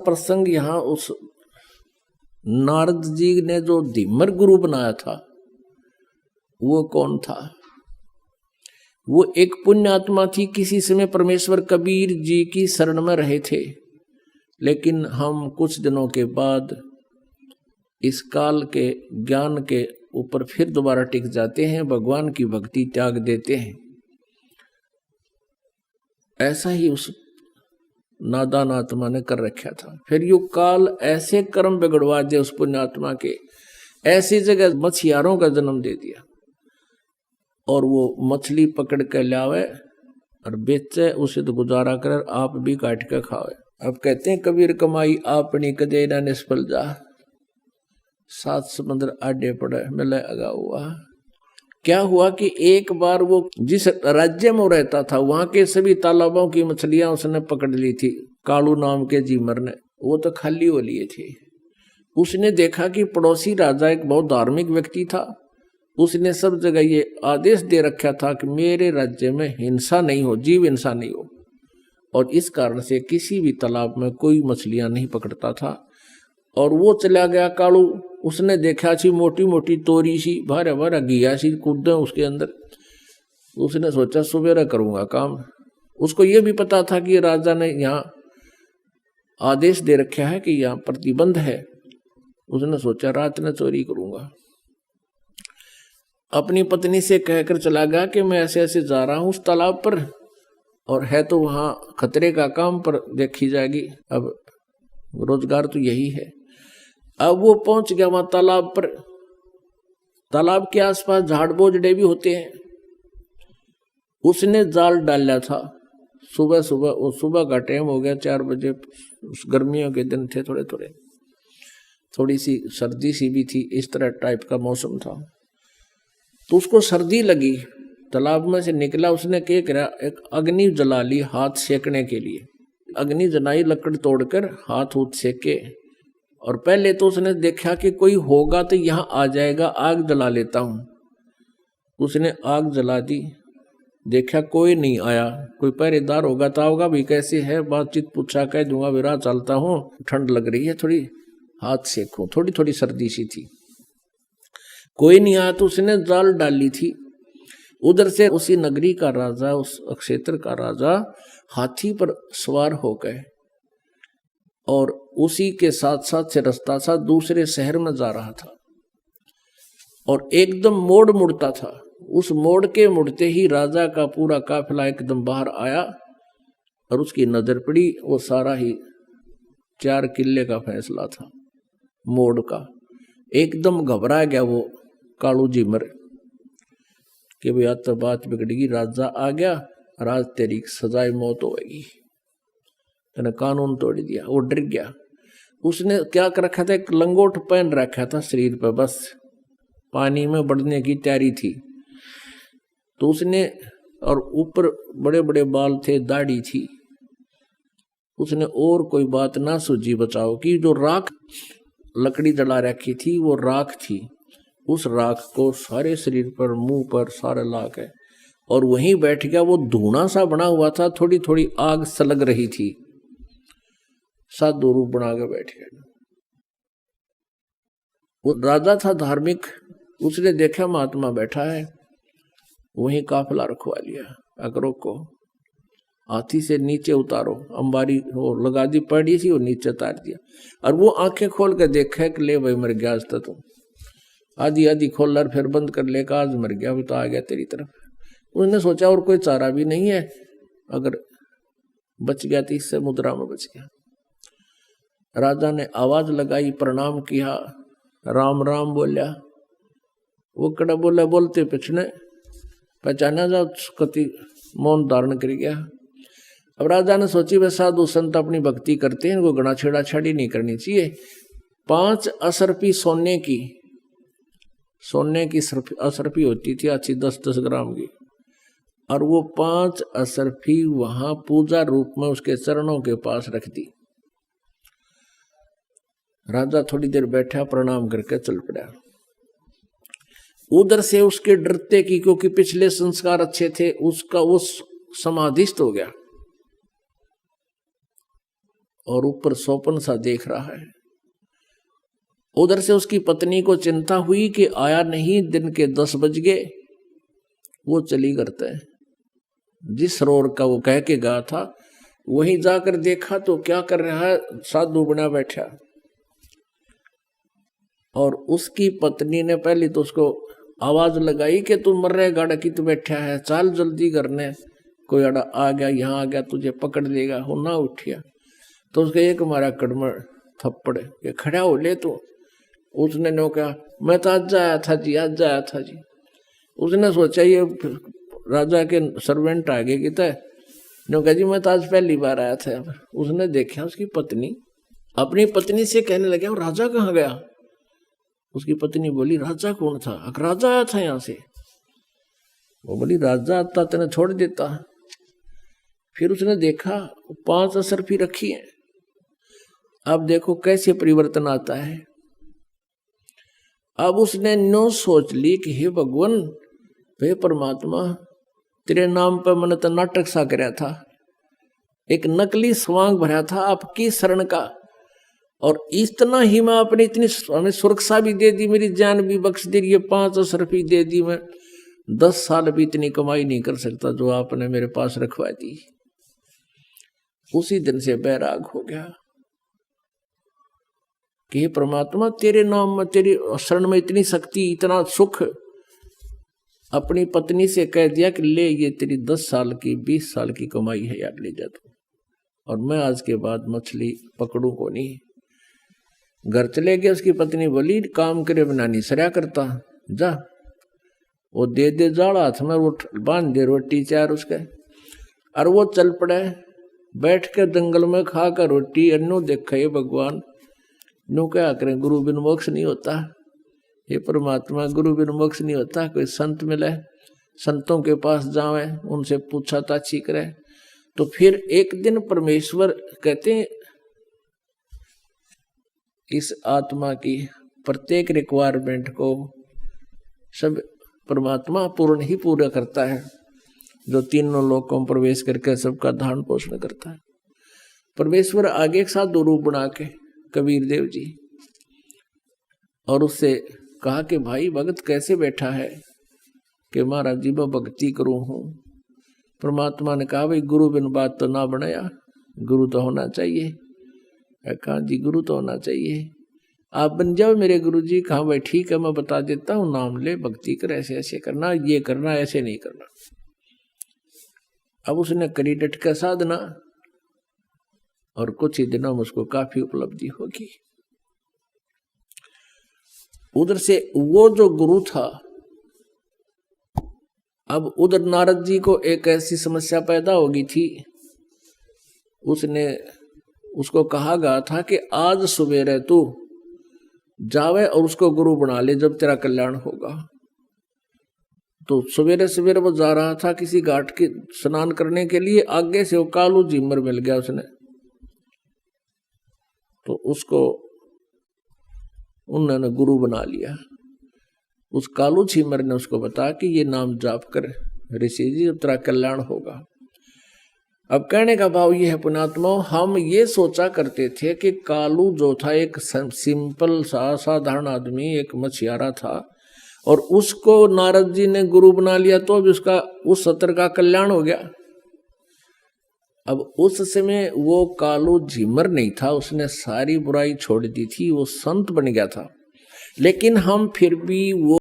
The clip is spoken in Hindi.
प्रसंग यहाँ उस नारद जी ने जो धीमर गुरु बनाया था वो कौन था? वो एक पुण्य आत्मा थी। किसी समय परमेश्वर कबीर जी की शरण में रहे थे, लेकिन हम कुछ दिनों के बाद इस काल के ज्ञान के ऊपर फिर दोबारा टिक जाते हैं, भगवान की भक्ति त्याग देते हैं। ऐसा ही उस नादान आत्मा ने कर रखा था। फिर यो काल ऐसे कर्म बिगड़वा दिए उस पुण्यात्मा के, ऐसी जगह मछियारों का जन्म दे दिया, और वो मछली पकड़ के लावे और बेचे, उसे तो गुजारा कर आप भी काट के खावे। अब कहते हैं कबीर कमाई आपनी कदे ना निष्फल जा, 7 समुद्र आडे पड़े मिले अगा हुआ। क्या हुआ कि एक बार वो जिस राज्य में रहता था वहां के सभी तालाबों की मछलियां उसने पकड़ ली थी। कालू नाम के जीमर ने, वो तो खाली हो लिए थे। उसने देखा कि पड़ोसी राजा एक बहुत धार्मिक व्यक्ति था। उसने सब जगह ये आदेश दे रखा था कि मेरे राज्य में हिंसा नहीं हो, जीव हिंसा नहीं हो, और इस कारण से किसी भी तालाब में कोई मछलियां नहीं पकड़ता था। और वो चला गया कालू, उसने देखा सी मोटी मोटी तोरी सी भारा भारा घिया सी कूदे उसके अंदर। उसने सोचा सुबेरा करूंगा काम। उसको ये भी पता था कि राजा ने यहाँ आदेश दे रखा है कि यहाँ प्रतिबंध है। उसने सोचा रात में चोरी करूंगा। अपनी पत्नी से कहकर चला गया कि मैं ऐसे ऐसे जा रहा हूं उस तालाब पर, और है तो वहां खतरे का काम, पर देखी जाएगी, अब रोजगार तो यही है। अब वो पहुंच गया वहां तालाब पर। तालाब के आसपास झाड़ बोझड़े भी होते हैं। उसने जाल डाला था सुबह सुबह, वो सुबह का टाइम हो गया 4 बजे, गर्मियों के दिन थे, थोड़े थोड़े थोड़ी सी सर्दी सी भी थी, इस तरह टाइप का मौसम था। तो उसको सर्दी लगी, तालाब में से निकला। उसने क्या करा, एक अग्नि जला ली हाथ सेकने के लिए। अग्नि जलाई, लकड़ तोड़कर हाथ उठ सेके, और पहले तो उसने देखा कि कोई होगा तो यहाँ आ जाएगा, आग जला लेता हूँ। उसने आग जला दी, देखा कोई नहीं आया। कोई पहरेदार होगा तो होगा भी, कैसे है, बातचीत पूछा, कह दूंगा विरा चलता हूँ, ठंड लग रही है थोड़ी, हाथ सेकूं, थोड़ी थोड़ी सर्दी सी थी। कोई नहीं आया तो उसने जाल डाली थी। उधर से उसी नगरी का राजा, उस क्षेत्र का राजा हाथी पर सवार हो गए, और उसी के साथ साथ से रास्ता सा दूसरे शहर में जा रहा था, और एकदम मोड़ मुड़ता था। उस मोड़ के मुड़ते ही राजा का पूरा काफिला एकदम बाहर आया, और उसकी नजर पड़ी, वो सारा ही 4 किले का फैसला था मोड़ का। एकदम घबरा गया वो कालू जीमर कि भैया तो बात बिगड़ेगी, राजा आ गया, राज तेरी सजाए मौत होगी, तेने कानून तोड़ दिया। वो डर गया। उसने क्या कर रखा था, एक लंगोट पहन रखा था शरीर पर, बस पानी में बढ़ने की तैयारी थी। तो उसने, और ऊपर बड़े बड़े बाल थे, दाढ़ी थी। उसने और कोई बात ना सूझी बचाओ कि जो राख लकड़ी जला रखी थी वो राख थी। उस राख को सारे शरीर पर, मुंह पर सारे ला के, और वहीं बैठ गया। वो धुआं सा बना हुआ था, थोड़ी थोड़ी आग सलग रही थी। साधु रूप बना के बैठ गया। वो राजा था धार्मिक, उसने देखा महात्मा बैठा है, वहीं काफिला रखवा लिया। अकरों को हाथी से नीचे उतारो, अंबारी वो लगा दी पड़ी सी, वो नीचे उतार दिया। और वो आंखें खोल के देखा कि ले भाई मर गया आज तो, आधी आधी खोल और फिर बंद कर ले, आज मर गया, वो तो आ गया तेरी तरफ। उसने सोचा और कोई चारा भी नहीं है, अगर बच गया तो इससे मुद्रा में बच गया। राजा ने आवाज लगाई, प्रणाम किया, राम राम बोलिया। वो कड़ा बोला, बोलते पिछने पहचाना जा, कति मौन धारण कर गया। अब राजा ने सोची वे साधु संत अपनी भक्ति करते हैं, इनको गणा छेड़ा छाड़ी नहीं करनी चाहिए। 5 असरफी सोने की असरफी होती थी अच्छी, 10-10 ग्राम की, और वो 5 असरफी वहां पूजा रूप में उसके चरणों के पास रख दी। राजा थोड़ी देर बैठा, प्रणाम करके चल पड़ा। उधर से उसके डरते की, क्योंकि पिछले संस्कार अच्छे थे, उसका वो समाधिस्थ हो गया, और ऊपर सोपन सा देख रहा है। उधर से उसकी पत्नी को चिंता हुई कि आया नहीं, दिन के 10 बज गए। वो चली करते हैं, जिस सरोवर का वो कह के गया था वहीं जाकर देखा तो क्या कर रहा है, साधु बना बैठा। और उसकी पत्नी ने पहले तो उसको आवाज लगाई कि तू मर रहे गाड़ा की, तू बैठा है, चाल जल्दी करने, कोई अड़ा आ गया, यहाँ आ गया, तुझे पकड़ लेगा। वो ना उठिया तो उसके एक मारा कड़मड़ थप्पड़ के खड़ा हो ले तू। उसने नो कहा मैं तो आज आया था जी, आज आया था जी। उसने सोचा ये राजा के सर्वेंट आ गए कि तय नो कहा जी मैं तो आज पहली बार आया था। उसने देखा उसकी पत्नी अपनी पत्नी से कहने लगा राजा कहाँ गया। उसकी पत्नी बोली राजा कौन था? राजा आया था यहाँ से। वो बोली राजा आता तेने छोड़ देता। फिर उसने देखा 5 असरफी रखी है। अब देखो कैसे परिवर्तन आता है। अब उसने नो सोच ली कि हे भगवान, हे परमात्मा, तेरे नाम पर मैंने तो नाटक सा कराया था, एक नकली स्वांग भरा था आपकी शरण का, और इतना ही मैं अपनी इतनी हमें सुरक्षा भी दे दी, मेरी जान भी बख्श दी, ये 5 असरफी दे दी, मैं 10 साल भी इतनी कमाई नहीं कर सकता जो आपने मेरे पास रखवा दी। उसी दिन से बैराग हो गया कि परमात्मा तेरे नाम में, तेरी शरण में इतनी शक्ति, इतना सुख। अपनी पत्नी से कह दिया कि ले ये तेरी 10 साल की 20 साल की कमाई है यार, ले जा तू, और मैं आज के बाद मछली पकड़ू को नहीं। घर चले गए। उसकी पत्नी बोली काम करे बिना नहीं सरया करता, जा वो दे दे जाड़ा हाथ में, वो बांध दे रोटी चार उसके। और वो चल पड़े, बैठ के जंगल में खा कर रोटी, अन्नू देखे भगवान नु क्या करें, गुरु बिन मोक्ष नहीं होता। हे परमात्मा, गुरु बिन मोक्ष नहीं होता। कोई संत मिले, संतों के पास जावे, उनसे पूछा ताछी करे। तो फिर एक दिन परमेश्वर कहते हैं इस आत्मा की प्रत्येक रिक्वायरमेंट को सब परमात्मा पूर्ण ही पूरा करता है, जो तीनों लोकों में प्रवेश करके सबका धारण पोषण करता है। परमेश्वर आगे एक साथ 2 रूप बना के कबीर देव जी, और उससे कहा कि भाई भगत कैसे बैठा है, कि महाराज जी मैं भक्ति करूं हूं। परमात्मा ने कहा भाई गुरु बिन बात तो ना बनाया, गुरु तो होना चाहिए। कहा जी गुरु तो होना चाहिए, आप बन जाओ मेरे गुरु जी। कहा भाई ठीक है, मैं बता देता हूँ, नाम ले, भक्ति कर, ऐसे ऐसे करना, ये करना, ऐसे नहीं करना। अब उसने करी डट का साधना, और कुछ ही दिनों में उसको काफी उपलब्धि होगी। उधर से वो जो गुरु था, अब उधर नारद जी को एक ऐसी समस्या पैदा हो गई थी। उसको कहा गया था कि आज सवेरे तू जावे और उसको गुरु बना ले, जब तेरा कल्याण होगा। तो सवेरे सवेरे वो जा रहा था किसी घाट के स्नान करने के लिए, आगे से वो कालू झिमर मिल गया उसने। तो उसको उन्होंने गुरु बना लिया। उस कालू झिमर ने उसको बताया कि ये नाम जाप कर ऋषि जी, जब तेरा कल्याण होगा। अब कहने का भाव ये है पुणात्मा, हम ये सोचा करते थे कि कालू जो था एक सिंपल सा साधारण आदमी, एक मछियारा था, और उसको नारद जी ने गुरु बना लिया तो अभी उसका उस सत्र का कल्याण हो गया। अब उस समय वो कालू झिमर नहीं था, उसने सारी बुराई छोड़ दी थी, वो संत बन गया था। लेकिन हम फिर भी वो